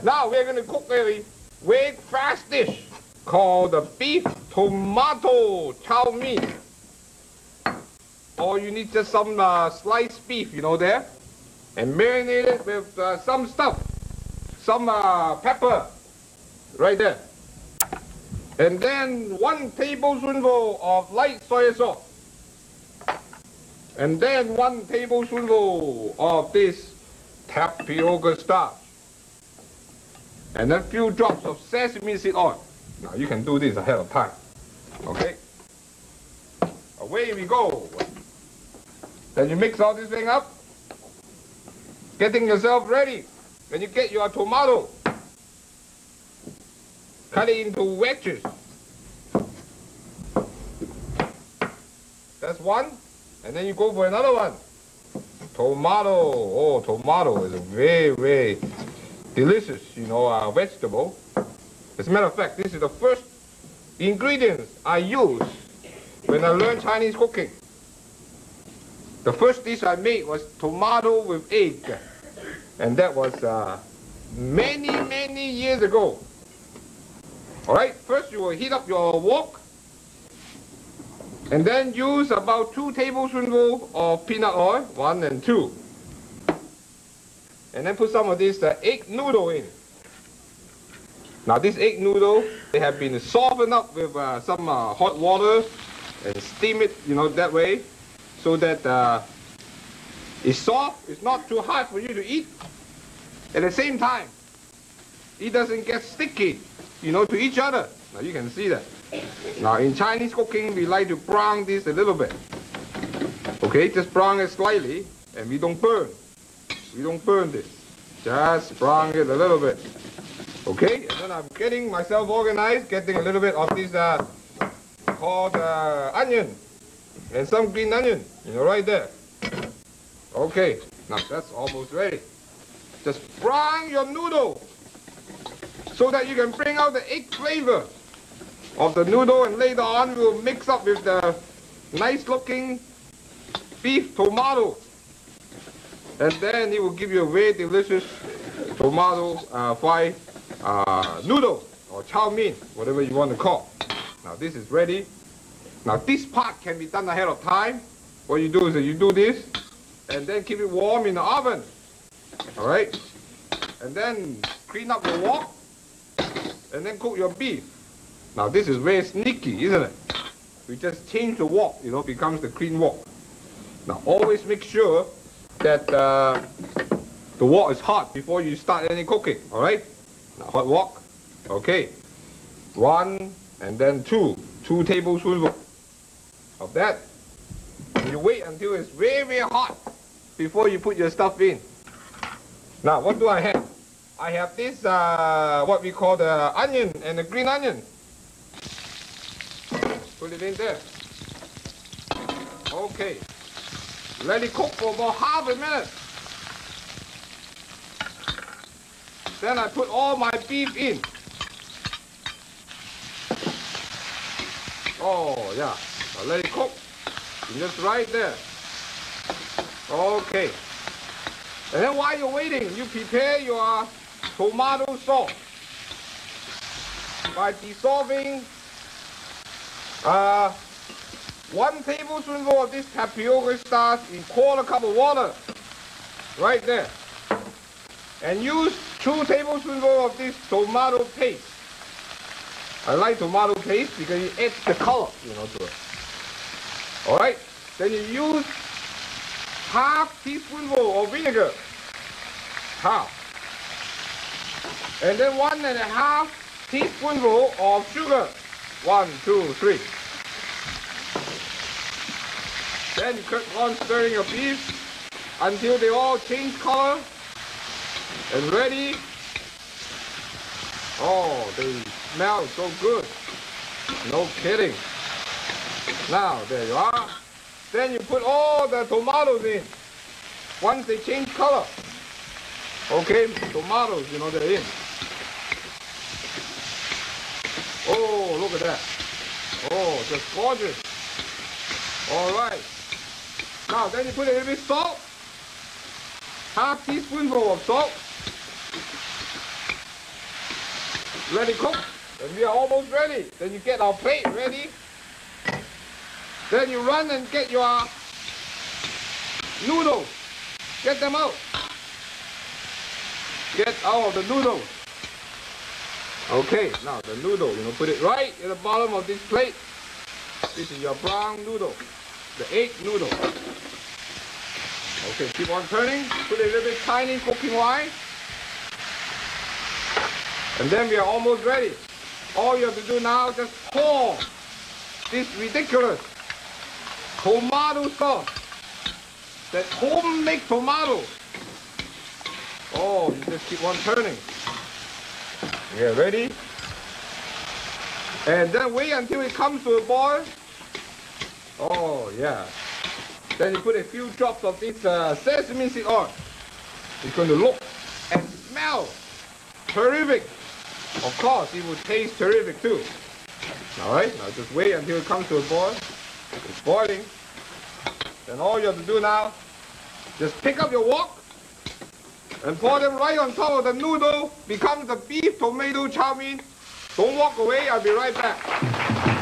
Now we're going to cook a very fast dish called the beef tomato chow mein. Or you need just some sliced beef, you know, there. And marinate it with some stuff. Some pepper. Right there. And then 1 tablespoonful of light soy sauce. And then 1 tablespoonful of this tapioca starch. And a few drops of sesame seed oil. Now you can do this ahead of time. Okay? Away we go. Then you mix all this thing up. Getting yourself ready. Then you get your tomato. Cut it into wedges. That's one. And then you go for another one. Tomato. Oh, tomato is a very, very delicious, you know, vegetable. As a matter of fact, this is the first ingredients I used when I learned Chinese cooking. The first dish I made was tomato with egg. And that was many, many years ago. Alright, first you will heat up your wok. And then use about 2 tablespoonfuls of peanut oil, 1 and 2. And then put some of this egg noodle in. Now this egg noodle, they have been softened up with some hot water and steam it, you know, that way. So that it's soft, it's not too hard for you to eat. At the same time, it doesn't get sticky, you know, to each other. Now you can see that. Now in Chinese cooking, we like to brown this a little bit. Okay, just brown it slightly, and we don't burn. We don't burn this. Just brown it a little bit. Okay, and then I'm getting myself organized, getting a little bit of this called onion, and some green onion, you know, right there. Okay, now that's almost ready. Just brown your noodle so that you can bring out the egg flavor of the noodle, and later on we'll mix up with the nice looking beef tomato, and then it will give you a very delicious tomato fried noodle or chow mein, whatever you want to call. Now this is ready. Now this part can be done ahead of time. What you do is that you do this and then keep it warm in the oven. Alright? And then clean up your wok and then cook your beef. Now this is very sneaky, isn't it? We just change the wok, you know, becomes the clean wok. Now always make sure that the wok is hot before you start any cooking. Alright? Now hot wok. Okay. 1 and then 2 tablespoons of that. And you wait until it's very, very hot before you put your stuff in. Now what do I have? I have this what we call the onion and the green onion. Put it in there. Okay. Let it cook for about half a minute. Then I put all my beef in. Oh yeah. Now let it cook. Just right there. Okay. And then while you're waiting, you prepare your tomato sauce by dissolving 1 tablespoonful of this tapioca starch in 1/4 cup of water. Right there. And use 2 tablespoonfuls of this tomato paste. I like tomato paste because it adds the color, you know, to it. Alright, then you use 1/2 teaspoonful of vinegar. Half. And then 1 1/2 teaspoonful of sugar. 1, 2, 3. Then you keep on stirring your beef until they all change color and ready. Oh, they smell so good. No kidding. Now, there you are. Then you put all the tomatoes in. Once they change color. Okay, tomatoes, you know, they're in. Oh, look at that. Oh, just gorgeous. All right. Now, then you put a little bit of salt. 1/2 teaspoonful of salt. Ready cook? Then we are almost ready. Then you get our plate ready. Then you run and get your noodles. Get them out. Get out of the noodles. Okay, now the noodle, put it right at the bottom of this plate. This is your brown noodle, the egg noodle. Okay, keep on turning. Put a little bit tiny cooking wine. And then we are almost ready. All you have to do now is just pour this ridiculous tomato sauce. That homemade tomato. Oh, you just keep on turning. Yeah, ready? And then wait until it comes to a boil. Oh, yeah. Then you put a few drops of this sesame seed oil. It's going to look and smell terrific. Of course, it will taste terrific too. Alright, now just wait until it comes to a boil. It's boiling. Then all you have to do now, just pick up your wok and pour them right on top of the noodle. Becomes the beef tomato chow mein. Don't walk away, I'll be right back.